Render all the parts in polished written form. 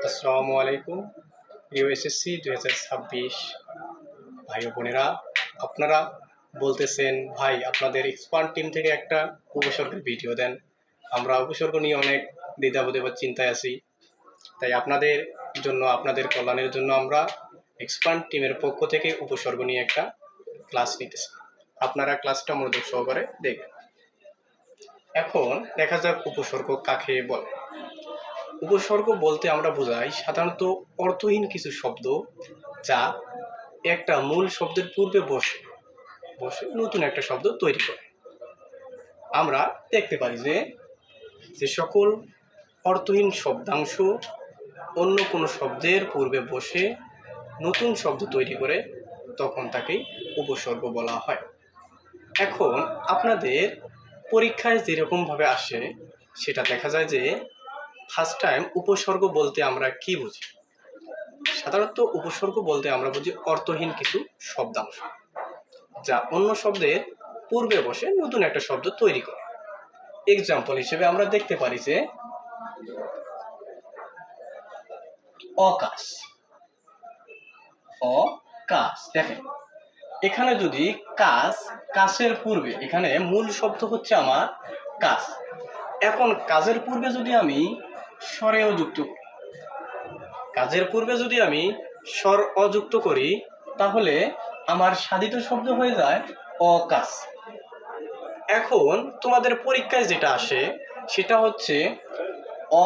আসসালামু আলাইকুম। প্রিয় এসএসসি 2026 ভাই ও বোনেরা, আপনারা বলতেছেন ভাই আপনাদের এক্সপার্ট টিম থেকে একটা উপসর্গের ভিডিও দেন। আমরা উপসর্গ নিয়ে অনেক দ্বিধাবোধে বা চিন্তায় আছি, তাই আপনাদের জন্য, আপনাদের কল্যাণের জন্য আমরা এক্সপার্ট টিমের পক্ষ থেকে উপসর্গ নিয়ে একটা ক্লাস নিতেছি। আপনারা ক্লাসটা মনোযোগ সহকারে দেখবেন। এখন দেখা যাক উপসর্গ কাকে বলে। উপসর্গ বলতে আমরা বোঝাই সাধারণত অর্থহীন কিছু শব্দ, যা একটা মূল শব্দের পূর্বে বসে নতুন একটা শব্দ তৈরি করে। আমরা দেখতে পারি যে সকল অর্থহীন শব্দাংশ অন্য কোনো শব্দের পূর্বে বসে নতুন শব্দ তৈরি করে, তখন তাকে উপসর্গ বলা হয়। এখন আপনাদের পরীক্ষায় যেরকমভাবে আসে সেটা দেখা যায় যে ফার্স্ট টাইম উপসর্গ বলতে আমরা কি বুঝি। সাধারণত উপসর্গ বলতে আমরা বুঝি অর্থহীন কিছু শব্দাংশ, যা অন্য শব্দের পূর্বে বসে নতুন একটা শব্দ তৈরি করে। এক্সাম্পল হিসেবে আমরা দেখতে পারি যে অকাশ। অকাশ, দেখেন এখানে যদি কাশের পূর্বে, এখানে মূল শব্দ হচ্ছে আমার কাশ। এখন কাজের পূর্বে যদি আমি স্বরেও যুক্ত করি, কাজের পূর্বে যদি আমি স্বর অযুক্ত করি, তাহলে আমার সাধিত শব্দ হয়ে যায় অকাশ। এখন তোমাদের পরীক্ষায় যেটা আসে সেটা হচ্ছে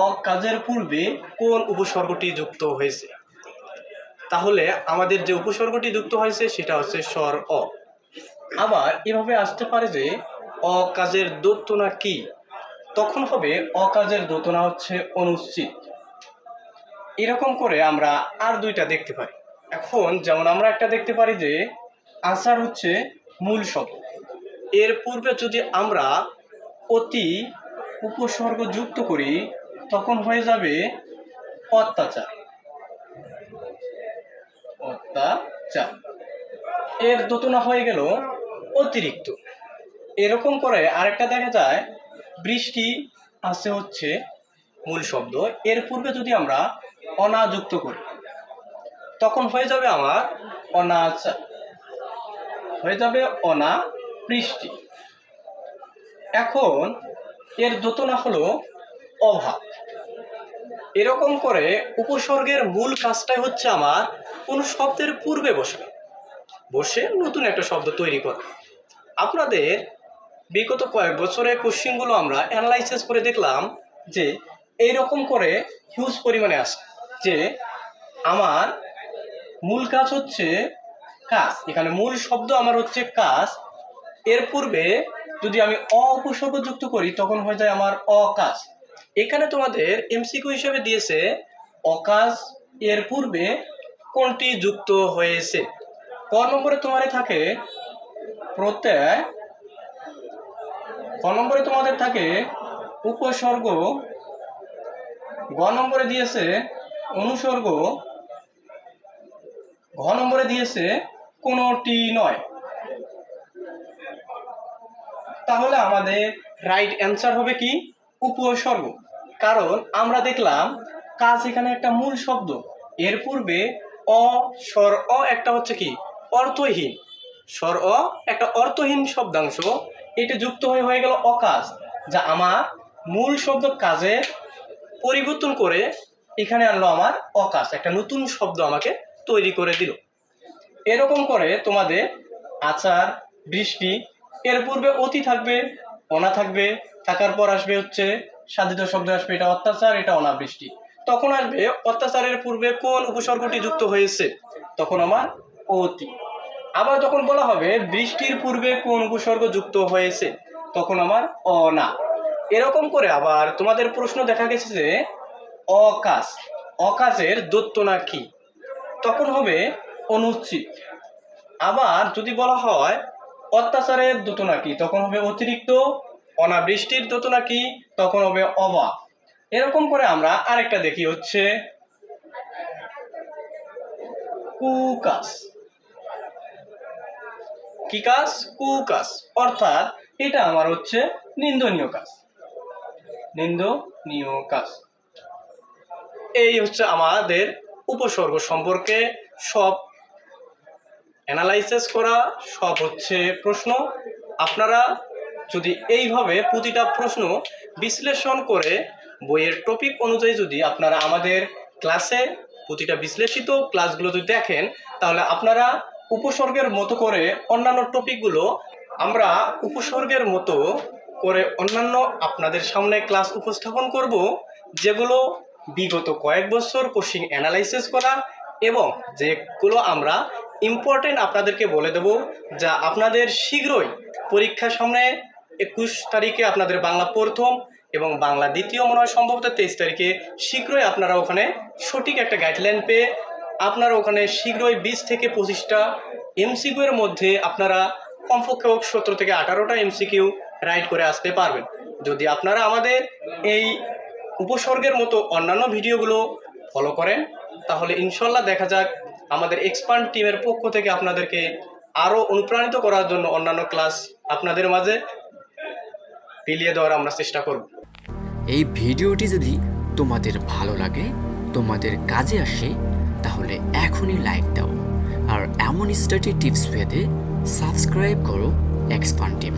অকাজের পূর্বে কোন উপসর্গটি যুক্ত হয়েছে। তাহলে আমাদের যে উপসর্গটি যুক্ত হয়েছে সেটা হচ্ছে স্বর অ। আবার এভাবে আসতে পারে যে অকাজের দোতনা কি, তখন হবে অকাজের দোতনা হচ্ছে অনুচ্চিত। এরকম করে আমরা আর দুইটা দেখতে পারি। এখন যেমন আমরা একটা দেখতে পারি যে আচার হচ্ছে মূল শব্দ, এর পূর্বে যদি আমরা অতি উপসর্গ যুক্ত করি তখন হয়ে যাবে অত্যাচার। অত্যাচার এর দোতনা হয়ে গেল অতিরিক্ত। এরকম করে আরেকটা দেখা যায় বৃষ্টি আছে হচ্ছে মূল শব্দ, এর পূর্বে যদি আমরা অনা যুক্ত করি তখন হয়ে যাবে আমার অনাচার, হয়ে যাবে অনাবৃষ্টি। এখন এর দোতনা হলো অভাব। এরকম করে উপসর্গের মূল কাজটাই হচ্ছে আমার কোন শব্দের পূর্বে বসে নতুন একটা শব্দ তৈরি করা। আপনাদের বিগত কয়েক বছরের কোশ্চেনগুলো আমরা অ্যানালাইসিস করে দেখলাম যে এইরকম করে হিউজ পরিমাণে আসে যে আমার মূল কাজ হচ্ছে কাজ, এখানে মূল শব্দ আমার হচ্ছে কাজ, এর পূর্বে যদি আমি অ উপসর্গ যুক্ত করি তখন হয়ে যায় আমার অকাজ। এখানে তোমাদের এমসিকিউ হিসেবে দিয়েছে অকাজ এর পূর্বে কোনটি যুক্ত হয়েছে। ক নম্বরে তোমার থাকে প্রত্যয়, ক নম্বরে তোমাদের থাকে উপসর্গ, গ নম্বরে দিয়েছে অনুসর্গ, ঘ নম্বরে দিয়েছে কোনটি নয়। তাহলে আমাদের রাইট অ্যান্সার হবে কি উপসর্গ। কারণ আমরা দেখলাম কাজ এখানে একটা মূল শব্দ, এর পূর্বে অ স্বর অ একটা হচ্ছে কি অর্থহীন, স্বর অ একটা অর্থহীন শব্দাংশ, এটা যুক্ত হয়ে গেল অকাজ, যা আমার মূল শব্দ কাজে পরিবর্তন করে এখানে আনলো আমার অকাজ, একটা নতুন শব্দ আমাকে তৈরি করে দিল। এরকম করে তোমাদের আচার, বৃষ্টি, এর পূর্বে অতি থাকবে, অনা থাকবে, থাকার পর আসবে হচ্ছে সাধিত শব্দ আসবে, এটা অত্যাচার, এটা অনাবৃষ্টি। তখন আসবে অত্যাচারের পূর্বে কোন উপসর্গটি যুক্ত হয়েছে, তখন আমার অতি। আবার যখন বলা হবে বৃষ্টির পূর্বে কোন উপসর্গ যুক্ত হয়েছে, তখন আমার অনা। এরকম করে আবার তোমাদের প্রশ্ন দেখা গেছে যে অকাজ, অকাজের দোতনা কি, তখন হবে অনুচ্চিত। আবার যদি বলা হয় অত্যাচারের দোতনা কি, তখন হবে অতিরিক্ত। অনাবৃষ্টির দোতনা কি, তখন হবে অভাব। এরকম করে আমরা আরেকটা দেখি হচ্ছে কুকাজ। কি কাজ? কুকাজ, অর্থাৎ এটা আমার হচ্ছে নিন্দনীয় কাজ, নিন্দনীয় কাজ। এই হচ্ছে আমাদের উপসর্গ সম্পর্কে সব অ্যানালাইসিস করা, সব হচ্ছে প্রশ্ন। আপনারা যদি এইভাবে প্রতিটা প্রশ্ন বিশ্লেষণ করে বইয়ের টপিক অনুযায়ী যদি আপনারা আমাদের ক্লাসে প্রতিটা বিশ্লেষিত ক্লাসগুলো যদি দেখেন, তাহলে আপনারা উপসর্গের মতো করে অন্যান্য টপিকগুলো আমরা উপসর্গের মতো করে অন্যান্য আপনাদের সামনে ক্লাস উপস্থাপন করব, যেগুলো বিগত কয়েক বছর কোশ্চেন অ্যানালাইসিস করা এবং যেগুলো আমরা ইম্পর্টেন্ট আপনাদেরকে বলে দেব, যা আপনাদের শীঘ্রই পরীক্ষার সামনে 21 তারিখে আপনাদের বাংলা প্রথম এবং বাংলা দ্বিতীয় মনে হয় সম্ভবত 23 তারিখে শীঘ্রই আপনারা ওখানে সঠিক একটা গাইডলাইন পেয়ে আপনারা ওখানে শীঘ্রই 20 থেকে 25টা এমসিকিউ এর মধ্যে আপনারা কমপক্ষে 17 থেকে 18টা এমসিকিউ রাইট করে আসতে পারবেন। যদি আপনারা আমাদের এই উপসর্গের মতো অন্যান্য ভিডিওগুলো ফলো করেন, তাহলে ইনশাল্লাহ দেখা যাক আমাদের এক্সপার্ট টিমের পক্ষ থেকে আপনাদেরকে আরও অনুপ্রাণিত করার জন্য অন্যান্য ক্লাস আপনাদের মাঝে বিলিয়ে দেওয়ার আমরা চেষ্টা করব। এই ভিডিওটি যদি তোমাদের ভালো লাগে, তোমাদের কাজে আসে, তাহলে এখনই লাইক দাও আর এমন স্টাডি টিপস পেতে সাবস্ক্রাইব করো এক্সপার্ট টিম।